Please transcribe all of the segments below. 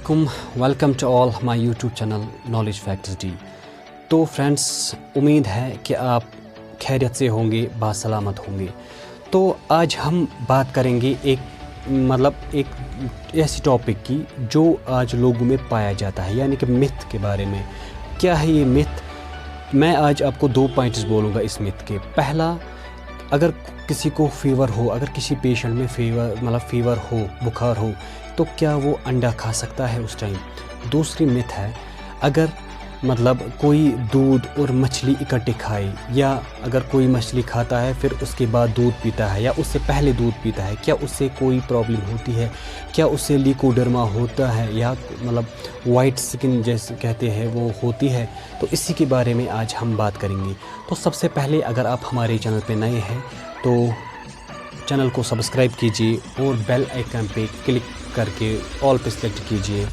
वालेकुम, welcome to all my YouTube channel knowledge facts D. तो friends, उम्मीद है कि आप खैरियत से होंगे, बासलामत होंगे। तो आज हम बात करेंगे एक ऐसी टॉपिक की जो आज लोगों में पाया जाता है, यानी कि मिथ के बारे में। क्या है ये मिथ? मैं आज आपको 2 पॉइंट्स बोलूँगा इस मिथ के। पहला, अगर किसी को फीवर हो, अगर किसी पेशेंट में फीवर हो, बुखार हो, तो क्या वो अंडा खा सकता है उस टाइम? दूसरी मिथ है, अगर कोई दूध और मछली इकट्ठे खाए, या अगर कोई मछली खाता है फिर उसके बाद दूध पीता है या उससे पहले दूध पीता है, क्या उससे कोई प्रॉब्लम होती है? क्या उससे लिकोडर्मा होता है, या वाइट स्किन जैसे कहते हैं वो होती है? तो इसी के बारे में आज हम बात करेंगे। तो सबसे पहले, अगर आप हमारे चैनल पे नए हैं तो चैनल को सब्सक्राइब कीजिए और बेल आइकन पे क्लिक करके ऑल पे सेलेक्ट कीजिए।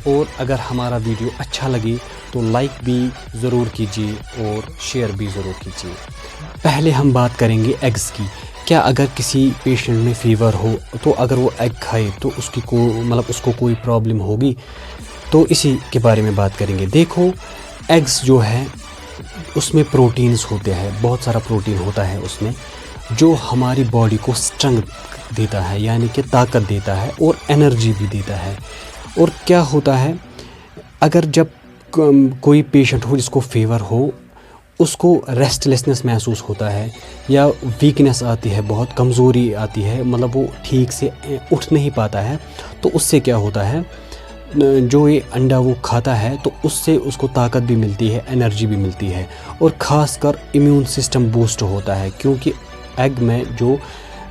और अगर हमारा वीडियो अच्छा लगे तो लाइक भी ज़रूर कीजिए और शेयर भी ज़रूर कीजिए। पहले हम बात करेंगे एग्स की। क्या अगर किसी पेशेंट में फ़ीवर हो तो अगर वो एग खाए तो उसको कोई प्रॉब्लम होगी? तो इसी के बारे में बात करेंगे। देखो, एग्स जो है उसमें प्रोटीन्स होते हैं, बहुत सारा प्रोटीन होता है उसमें, जो हमारी बॉडी को स्ट्रेंथ देता है, यानी कि ताकत देता है और एनर्जी भी देता है। और क्या होता है, अगर जब कोई पेशेंट हो जिसको फीवर हो, उसको रेस्टलेसनेस महसूस होता है या वीकनेस आती है, बहुत कमज़ोरी आती है, वो ठीक से उठ नहीं पाता है, तो उससे क्या होता है, जो ये अंडा वो खाता है तो उससे उसको ताकत भी मिलती है, एनर्जी भी मिलती है, और ख़ासकर इम्यून सिस्टम बूस्ट होता है। क्योंकि एग में जो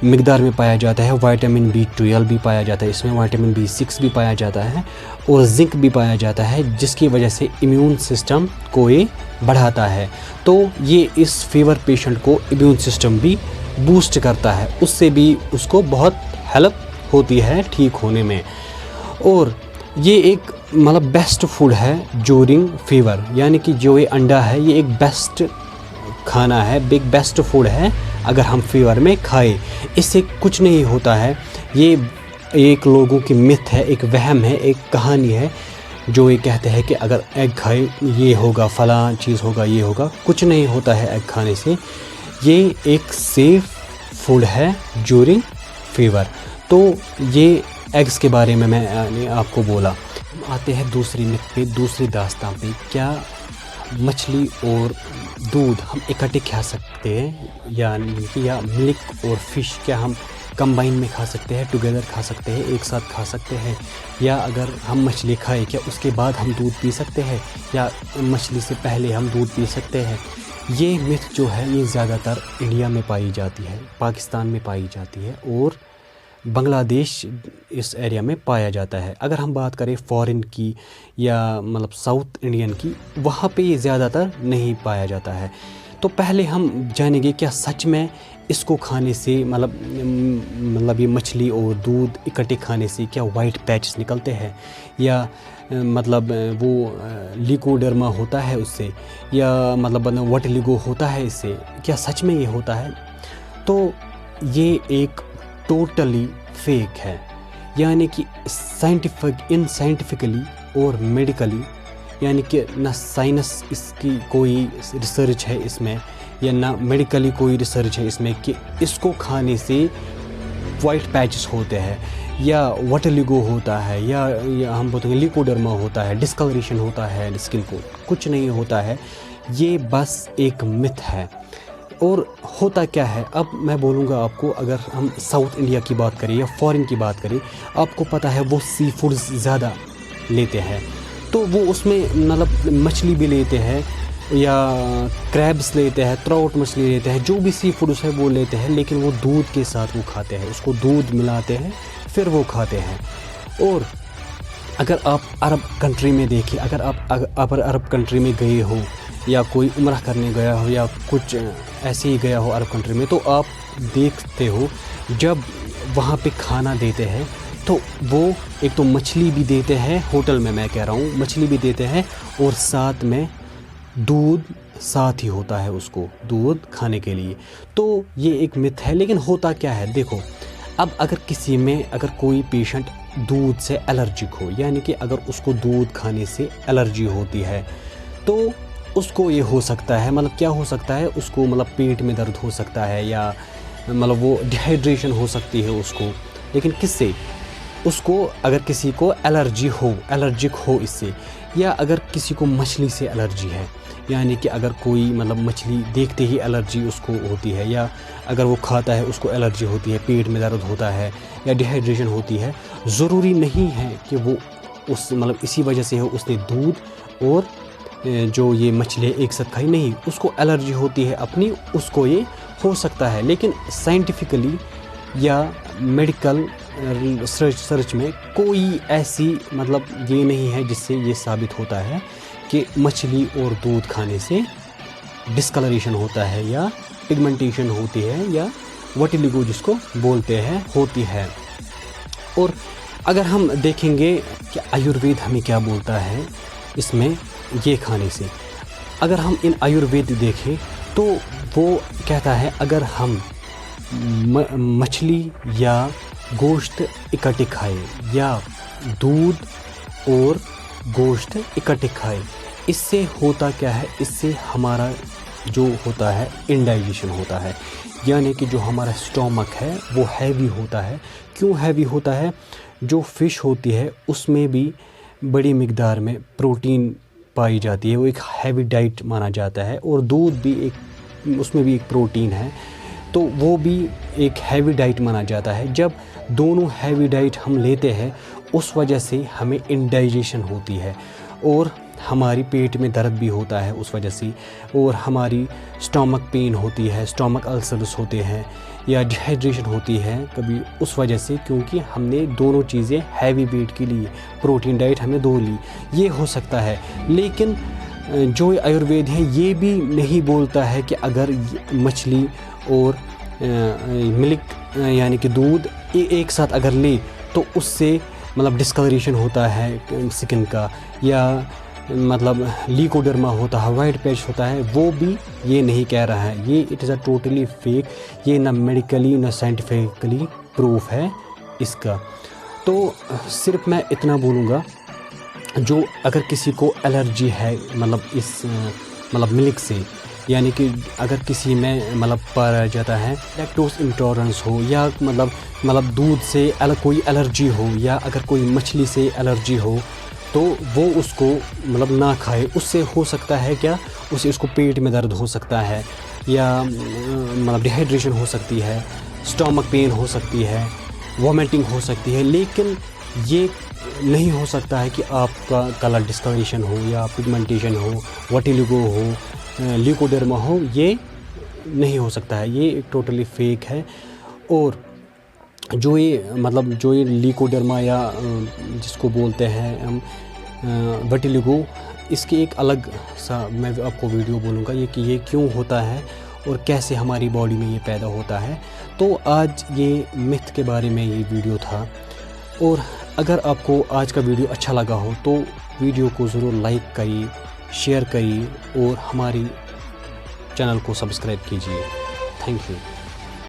मिकदार में पाया जाता है, विटामिन B12 भी पाया जाता है, इसमें विटामिन B6 भी पाया जाता है और जिंक भी पाया जाता है, जिसकी वजह से इम्यून सिस्टम को ये बढ़ाता है। तो ये इस फीवर पेशेंट को इम्यून सिस्टम भी बूस्ट करता है, उससे भी उसको बहुत हेल्प होती है ठीक होने में। और ये एक बेस्ट फूड है ड्यूरिंग फीवर, यानी कि जो ये अंडा है ये एक बेस्ट खाना है, बिग बेस्ट फूड है अगर हम फीवर में खाए। इससे कुछ नहीं होता है। ये एक लोगों की मिथ है, एक वहम है, एक कहानी है, जो ये कहते हैं कि अगर एग खाए ये होगा, फलां चीज़ होगा, ये होगा। कुछ नहीं होता है एग खाने से। ये एक सेफ फूड है ड्यूरिंग फीवर। तो ये एग्स के बारे में मैंने आपको बोला। आते हैं दूसरी मिथ पे, दूसरी दास्तां पे। क्या मछली और दूध हम इकट्ठे खा सकते हैं, या मिल्क और फ़िश क्या हम कंबाइन में खा सकते हैं, टुगेदर खा सकते हैं, एक साथ खा सकते हैं? या अगर हम मछली खाएं, क्या उसके बाद हम दूध पी सकते हैं, या मछली से पहले हम दूध पी सकते हैं? ये मिथ जो है ये ज़्यादातर इंडिया में पाई जाती है, पाकिस्तान में पाई जाती है, और बांग्लादेश इस एरिया में पाया जाता है। अगर हम बात करें फॉरेन की या साउथ इंडियन की, वहाँ पे ये ज़्यादातर नहीं पाया जाता है। तो पहले हम जानेंगे क्या सच में इसको खाने से ये मछली और दूध इकट्ठे खाने से क्या वाइट पैचेस निकलते हैं, या वो लिकोडर्मा होता है उससे, या वटिलिगो होता है इससे? क्या सच में ये होता है? तो ये एक टोटली फेक है, यानी कि साइंटिफिकली और मेडिकली, यानी कि ना साइंस इसकी कोई रिसर्च है इसमें, या ना मेडिकली कोई रिसर्च है इसमें कि इसको खाने से वाइट पैचेस होते हैं, या वटिलिगो होता है, या हम बोलते हैं लिकोडर्मा होता है, डिस्कलरेशन होता है स्किन को। कुछ नहीं होता है, ये बस एक मिथ है। और होता क्या है, अब मैं बोलूँगा आपको। अगर हम साउथ इंडिया की बात करें या फॉरेन की बात करें, आपको पता है वो सी फूड्स ज़्यादा लेते हैं, तो वो उसमें मछली भी लेते हैं, या क्रैब्स लेते हैं, ट्राउट मछली लेते हैं, जो भी सी फूड्स है वो लेते हैं, लेकिन वो दूध के साथ वो खाते हैं, उसको दूध मिलाते हैं फिर वो खाते हैं। और अगर आप अरब कंट्री में देखिए, अगर आप अरब कंट्री में गए हो, या कोई उम्रा करने गया हो, या कुछ ऐसे ही गया हो अरब कंट्री में, तो आप देखते हो जब वहाँ पे खाना देते हैं तो वो एक तो मछली भी देते हैं, होटल में मैं कह रहा हूँ, मछली भी देते हैं, और साथ में दूध साथ ही होता है उसको दूध खाने के लिए। तो ये एक मिथ है। लेकिन होता क्या है, देखो, اب اگر کسی میں اگر کوئی پیشنٹ دودھ سے الرجک ہو، یعنی کہ اگر اس کو دودھ کھانے سے الرجی ہوتی ہے، تو اس کو یہ ہو سکتا ہے، مطلب کیا ہو سکتا ہے، اس کو مطلب پیٹ میں درد ہو سکتا ہے، یا مطلب وہ ڈیہائیڈریشن ہو سکتی ہے اس کو. لیکن کس سے؟ اس کو اگر کسی کو الرجی ہو، الرجک ہو اس سے، یا اگر کسی کو مچھلی سے الرجی ہے، یعنی کہ اگر کوئی مطلب مچھلی دیکھتے ہی الرجی اس کو ہوتی ہے، یا اگر وہ کھاتا ہے اس کو الرجی ہوتی ہے، پیٹ میں درد ہوتا ہے یا ڈیہائیڈریشن ہوتی ہے. ضروری نہیں ہے کہ وہ اس مطلب اسی وجہ سے ہو اس نے دودھ اور جو یہ مچھلی ایک ساتھ کھائی، نہیں، اس کو الرجی ہوتی ہے اپنی، اس کو یہ ہو سکتا ہے. لیکن سائنٹیفکلی یا میڈیکل سرچ میں کوئی ایسی مطلب یہ نہیں ہے جس سے یہ ثابت ہوتا ہے کہ مچھلی اور دودھ کھانے سے ڈسکلریشن ہوتا ہے یا پگمنٹیشن ہوتی ہے یا وٹیلیگو جس کو بولتے ہیں ہوتی ہے. اور اگر ہم دیکھیں گے کہ آیوروید ہمیں کیا بولتا ہے اس میں یہ کھانے سے، اگر ہم ان آیوروید دیکھیں تو وہ کہتا ہے اگر ہم مچھلی یا گوشت اکٹھے کھائے یا دودھ اور گوشت اکٹھے کھائے، اس سے ہوتا کیا ہے، اس سے ہمارا جو ہوتا ہے انڈائجیشن ہوتا ہے، یعنی کہ جو ہمارا اسٹومک ہے وہ ہیوی ہوتا ہے. کیوں ہیوی ہوتا ہے؟ جو فش ہوتی ہے اس میں بھی بڑی مقدار میں پروٹین پائی جاتی ہے، وہ ایک ہیوی ڈائٹ مانا جاتا ہے، اور دودھ بھی ایک اس میں بھی ایک پروٹین ہے، تو وہ بھی ایک ہیوی ڈائٹ مانا جاتا ہے. جب دونوں ہیوی ڈائٹ ہم لیتے ہیں اس وجہ سے ہمیں انڈائجیشن ہوتی ہے اور ہماری پیٹ میں درد بھی ہوتا ہے اس وجہ سے، اور ہماری اسٹومک پین ہوتی ہے، اسٹومک السرز ہوتے ہیں یا ڈیہائیڈریشن ہوتی ہے کبھی اس وجہ سے، کیونکہ ہم نے دونوں چیزیں ہیوی ویٹ کے لیے پروٹین ڈائٹ ہمیں دو لی، یہ ہو سکتا ہے. لیکن جو آیوروید ہے یہ بھی نہیں بولتا ہے کہ اگر مچھلی اور ملک یعنی کہ دودھ ایک ساتھ اگر لے تو اس سے مطلب ڈسکلریشن ہوتا ہے سکن کا، یا مطلب لیکوڈرما ہوتا ہے، وائٹ پیچ ہوتا ہے، وہ بھی یہ نہیں کہہ رہا ہے. یہ it is a totally fake, یہ نہ میڈیکلی نہ سائنٹیفکلی پروف ہے اس کا. تو صرف میں اتنا بولوں گا، جو اگر کسی کو الرجی ہے مطلب اس مطلب ملک سے، یعنی کہ اگر کسی میں مطلب پایا جاتا ہے لیکٹوز انٹالرنس ہو، یا مطلب دودھ سے کوئی الرجی ہو، یا اگر کوئی مچھلی سے الرجی ہو، تو وہ اس کو مطلب نہ کھائے. اس سے ہو سکتا ہے کیا، اس کو پیٹ میں درد ہو سکتا ہے، یا مطلب ڈیہائیڈریشن ہو سکتی ہے، اسٹومک پین ہو سکتی ہے، وومیٹنگ ہو سکتی ہے. لیکن یہ نہیں ہو سکتا ہے کہ آپ کا کلر ڈسکلریشن ہو یا پگمنٹیشن ہو، وٹیلیگو ہو، لیکوڈرما ہو، یہ نہیں ہو سکتا ہے. یہ ٹوٹلی فیک ہے. اور جو یہ لیکوڈرما یا جس کو بولتے ہیں ہم وٹیلیگو، اس کی ایک الگ سا میں آپ کو ویڈیو بولوں گا کہ یہ کیوں ہوتا ہے اور کیسے ہماری باڈی میں یہ پیدا ہوتا ہے. تو آج یہ متھ کے بارے میں یہ ویڈیو تھا. اور اگر آپ کو آج کا ویڈیو اچھا لگا ہو تو ویڈیو کو ضرور لائک کریے، شیئر کریے اور ہماری چینل کو سبسکرائب کیجیے. Thank you.